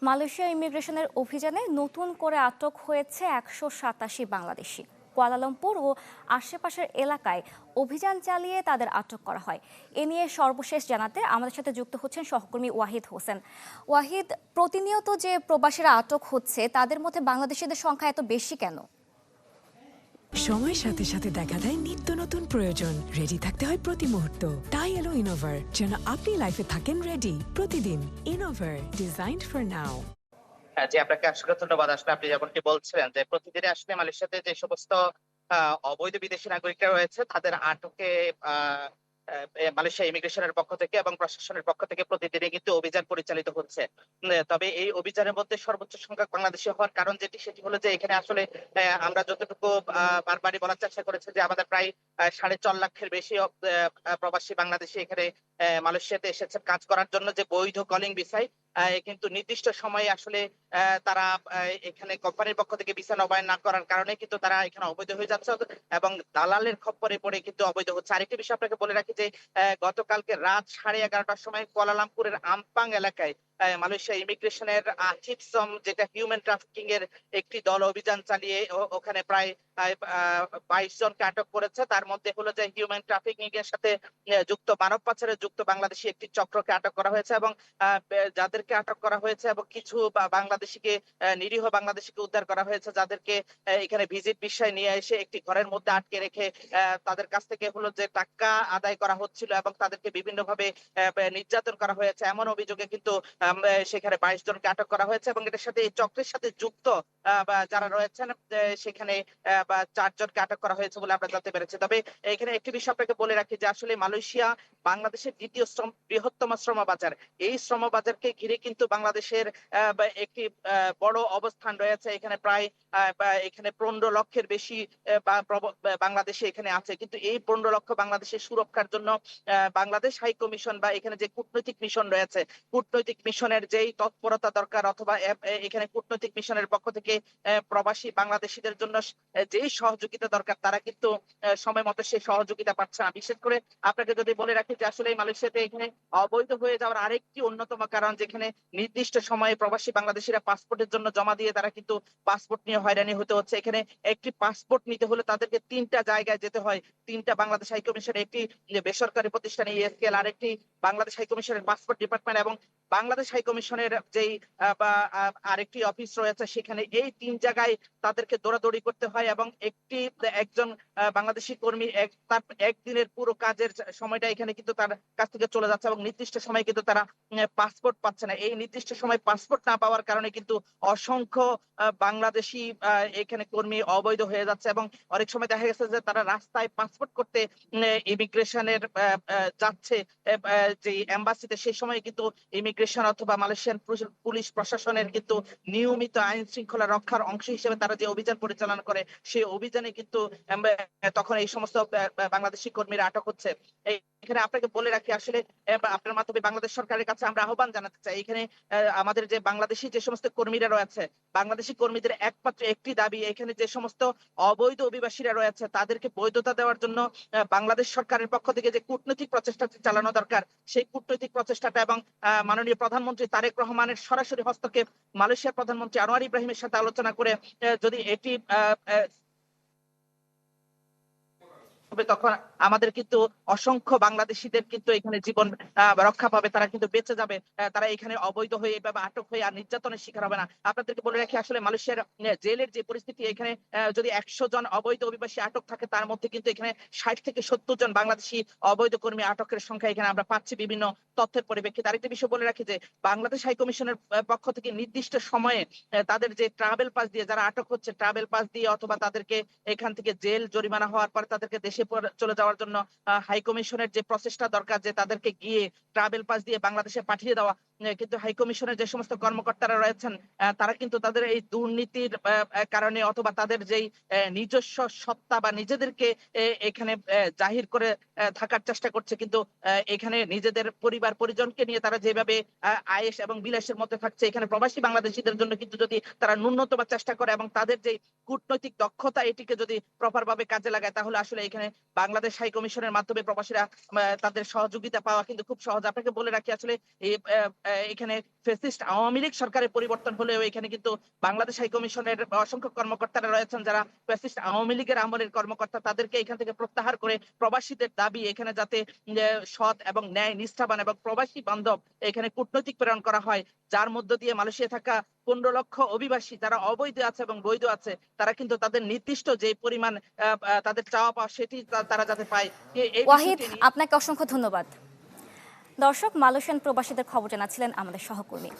Malaysia ইমিগ্রেশনের অভিযানে নতুন করে আটক হয়েছে 187 বাংলাদেশি। কুয়ালালামপুর ও আশেপাশের এলাকায় অভিযান চালিয়ে তাদের আটক করা হয়। এ নিয়ে সর্বশেষ জানাতে আমাদের সাথে যুক্ত হচ্ছেন সহকর্মী ওয়াহিদ হোসেন। ওয়াহিদ, প্রতিনিয়ত যে প্রবাসীরা আটক হচ্ছে তাদের মধ্যে বাংলাদেশিদের সংখ্যা এত বেশি কেন? সময়ের সাথে সাথে দেখা দেয় নিত্য নতুন প্রয়োজন। রেডি থাকতে হয় প্রতি মুহূর্ত। তাই এলো ইনোভার, যেন আপনি লাইফে থাকেন রেডি প্রতিদিন। Innova, designed for now. হ্যাঁ, জি, আপনাকে অসংখ্য ধন্যবাদ। আসলে আপনি যেমনটি বলছিলেন যে প্রতিদিনই আসলে মালয়েশিয়াতে যে সমস্ত অবৈধ বিদেশি নাগরিকরা রয়েছে তাদের আটকে আহ মালয়েশিয়া ইমিগ্রেশনের পক্ষ থেকে এবং প্রশাসনের পক্ষ থেকে প্রতিদিনই কিন্তু অভিযান পরিচালিত হচ্ছে। তবে এই অভিযানের মধ্যে সর্বোচ্চ সংখ্যক বাংলাদেশি হওয়ার কারণ সেটি হলো যে এখানে আসলে আমরা যতটুকু বারবারই বলার চেষ্টা করেছি যে আমাদের প্রায় 4.5 লাখের বেশি প্রবাসী বাংলাদেশি এখানে মালয়েশিয়াতে এসেছেন কাজ করার জন্য, যে বৈধ কলিং ভিসায়। কিন্তু নির্দিষ্ট সময়ে আসলে তারা এখানে কোম্পানির পক্ষ থেকে ভিসা নবায়ন না করার কারণে কিন্তু তারা এখানে অবৈধ হয়ে যাচ্ছে এবং দালালের খপ্পরে পড়ে কিন্তু অবৈধ হচ্ছে। আরেকটি বিষয় আপনাকে বলে রাখি যে গতকালকে রাত 11:30টার সময় কুয়ালালামপুরের আম্পাং এলাকায় মালয়েশিয়া ইমিগ্রেশনের চিটসম, যেটা হিউম্যান ট্রাফিকিং এর একটি দল অভিযান চালিয়ে ওখানে প্রায় 22 জনকে আটক করেছে। তার মধ্যে হলো যে হিউম্যান ট্রাফিকিং এর সাথে যুক্ত, মানব পাচারে যুক্ত বাংলাদেশি একটি চক্রকে আটক করা হয়েছে এবং যাদেরকে আটক করা হয়েছে এবং কিছু বাংলাদেশিকে, নিরীহ বাংলাদেশিকে উদ্ধার করা হয়েছে, যাদেরকে এখানে ভিজিট বিষয় নিয়ে এসে একটি ঘরের মধ্যে আটকে রেখে তাদের কাছ থেকে হলো যে টাকা আদায় করা হচ্ছিল এবং তাদেরকে বিভিন্ন ভাবে নির্যাতন করা হয়েছে। এমন অভিযোগে কিন্তু সেখানে 22 জনকে আটক করা হয়েছে এবং এটার সাথে, এই চক্রের সাথে যুক্ত যারা রয়েছেন সেখানে 4 জনকে আটক করা হয়েছে বলে আমরা জানতে পেরেছি। তবে এখানে একটি বিষয় আপনাকে বলে রাখি যে আসলে মালয়েশিয়া বাংলাদেশের দ্বিতীয় বৃহত্তম শ্রম বাজার। এই শ্রম বাজারকে ঘিরে কিন্তু বাংলাদেশের একটি বড় অবস্থান রয়েছে। এখানে প্রায় এখানে 15 লক্ষের বেশি বাংলাদেশে এখানে আছে। কিন্তু এই 15 লক্ষ বাংলাদেশের সুরক্ষার জন্য বাংলাদেশ হাই কমিশন বা এখানে যে কূটনৈতিক মিশন রয়েছে, কূটনৈতিক মিশনের যেই তৎপরতা দরকার, অথবা এখানে কূটনৈতিক মিশনের পক্ষ থেকে প্রবাসী বাংলাদেশিদের জন্য যেই সহযোগিতা দরকার, তারা কিন্তু সময় মতো সেই সহযোগিতা পাচ্ছে না। বিশেষ করে আপনাকে যদি বলে রাখি যে আসলে মালয়েশিয়াতে এখানে অবৈধ হয়ে যাওয়ার আরেকটি অন্যতম কারণ, যেখানে নির্দিষ্ট সময়ে প্রবাসী বাংলাদেশিরা পাসপোর্টের জন্য জমা দিয়ে তারা কিন্তু পাসপোর্ট নিয়ে হয়রানি হতে হচ্ছে। এখানে একটি পাসপোর্ট নিতে হলে তাদেরকে 3টা জায়গায় যেতে হয়। 3টা বাংলাদেশ হাই কমিশন, একটি বেসরকারি প্রতিষ্ঠান ইএসকেএল, আরেকটি বাংলাদেশ হাই কমিশনের পাসপোর্ট ডিপার্টমেন্ট এবং বাংলাদেশ হাই কমিশনের যেই আরেকটি অফিস রয়েছে, সেখানে এই 3 জায়গায় তাদেরকে দৌড়াদৌড়ি করতে হয় এবং একজন বাংলাদেশি কর্মী তার একদিনের পুরো কাজের সময়টা এখানে কিন্তু তার কাছ থেকে চলে যাচ্ছে এবং নির্দিষ্ট সময় কিন্তু তারা পাসপোর্ট পাচ্ছে না। এই নির্দিষ্ট সময় পাসপোর্ট না পাওয়ার কারণে কিন্তু অসংখ্য বাংলাদেশি এখানে কর্মী অবৈধ হয়ে যাচ্ছে এবং অনেক সময় দেখা গেছে যে তারা রাস্তায় পাসপোর্ট করতে ইমিগ্রেশনের যাচ্ছে যে এম্বাসিতে, সেই সময় কিন্তু ইমিগ্রেশন অথবা মালয়েশিয়ান পুলিশ প্রশাসনের কিন্তু নিয়মিত আইন শৃঙ্খলা রক্ষার অংশ হিসেবে তারা যে অভিযান পরিচালনা করে, সেই অভিযানে কিন্তু তখন এই সমস্ত বাংলাদেশি কর্মীরা আটক হচ্ছে। এখানে আপনাকে বলে রাখি আসলে আপনার মাধ্যমে বাংলাদেশ সরকারের কাছে আমরা আহ্বান জানাতে চাই, এখানে আমাদের যে বাংলাদেশি যে সমস্ত কর্মীরা রয়েছে, বাংলাদেশি কর্মীদের একমাত্র একটি দাবি, এখানে যে সমস্ত অবৈধ অভিবাসীরা রয়েছে তাদেরকে বৈধতা দেওয়ার জন্য বাংলাদেশ সরকারের পক্ষ থেকে যে কূটনৈতিক প্রচেষ্টা চালানো দরকার, সেই কূটনৈতিক প্রচেষ্টাটা এবং মাননীয় প্রধানমন্ত্রী তারেক রহমানের সরাসরি হস্তক্ষেপ, মালয়েশিয়ার প্রধানমন্ত্রী আনোয়ার ইব্রাহিমের সাথে আলোচনা করে যদি এটি তখন আমাদের কিন্তু অসংখ্য বাংলাদেশিদের কিন্তু এখানে জীবন রক্ষা পাবে, তারা কিন্তু বেঁচে যাবে, তারা এখানে অবৈধ হয়ে এভাবে আটক হয়ে আর নির্যাতনের শিকার হবে না। আপনাদেরকে বলে রাখি আসলে মালয়েশিয়ার জেলের যে পরিস্থিতি, এখানে যদি 100 জন অবৈধ অভিবাসী আটক থাকে, তার মধ্যে কিন্তু এখানে 60 থেকে 70 জন বাংলাদেশি অবৈধ কর্মী আটকের সংখ্যা এখানে আমরা পাচ্ছি বিভিন্ন তথ্যের পরিপ্রেক্ষিতে। আরেকটি বিষয় বলে রাখি যে বাংলাদেশ হাই কমিশনের পক্ষ থেকে নির্দিষ্ট সময়ে তাদের যে ট্রাভেল পাস দিয়ে যারা আটক হচ্ছে, ট্রাভেল পাস দিয়ে অথবা তাদেরকে এখান থেকে জেল জরিমানা হওয়ার পর তাদেরকে দেশে চলে যাওয়ার জন্য হাই কমিশনের যে প্রচেষ্টা দরকার, যে তাদেরকে গিয়ে ট্রাভেল পাস দিয়ে বাংলাদেশে পাঠিয়ে দেওয়া, কিন্তু হাই কমিশনের যে সমস্ত কর্মকর্তারা রয়েছেন তারা কিন্তু তাদের এই দুর্নীতির কারণে অথবা তাদের যেই নিজস্ব সত্তা বা নিজেদেরকে এখানে জাহির করে থাকার চেষ্টা করছে, কিন্তু এখানে নিজেদের পরিবার পরিজনকে নিয়ে তারা যেভাবে আয়েশ এবং বিলাসের মধ্যে থাকছে, এখানে প্রবাসী বাংলাদেশিদের জন্য কিন্তু যদি তারা ন্যূনতম চেষ্টা করে এবং তাদের যে কূটনৈতিক দক্ষতা এটিকে যদি প্রপার ভাবে কাজে লাগায়, তাহলে আসলে এখানে বাংলাদেশ হাই কমিশনের মাধ্যমে প্রবাসীরা তাদের সহযোগিতা পাওয়া কিন্তু খুব সহজ। আপনাকে বলে রাখি আসলে এই এখানে ফ্যাসিস্ট আওয়ামী লীগ সরকারের পরিবর্তন হলেও এখানে কিন্তু বাংলাদেশ হাই কমিশনের অসংখ্য কর্মকর্তারা রয়েছেন যারা ফ্যাসিস্ট আওয়ামী লীগের আমলের কর্মকর্তা, তাদেরকে এখান থেকে প্রত্যাহার করে প্রবাসীদের দাবি এখানে যাতে সৎ এবং ন্যায় নিষ্ঠাবান এবং প্রবাসী বান্ধব এখানে কূটনৈতিক প্রেরণ করা হয়, যার মধ্য দিয়ে মালয়েশিয়া থাকা 15 লক্ষ অভিবাসী যারা অবৈধ আছে এবং বৈধ আছে তারা কিন্তু তাদের নির্দিষ্ট যে পরিমাণ তাদের চাওয়া পাওয়া সেটি তারা যাতে পায়। এই ওয়াহিদ, বিষয়টি নিয়ে আপনাকে অসংখ্য ধন্যবাদ। দর্শক, মালয়েশিয়ান প্রবাসীদের খবর জানাচ্ছিলেন আমাদের সহকর্মী।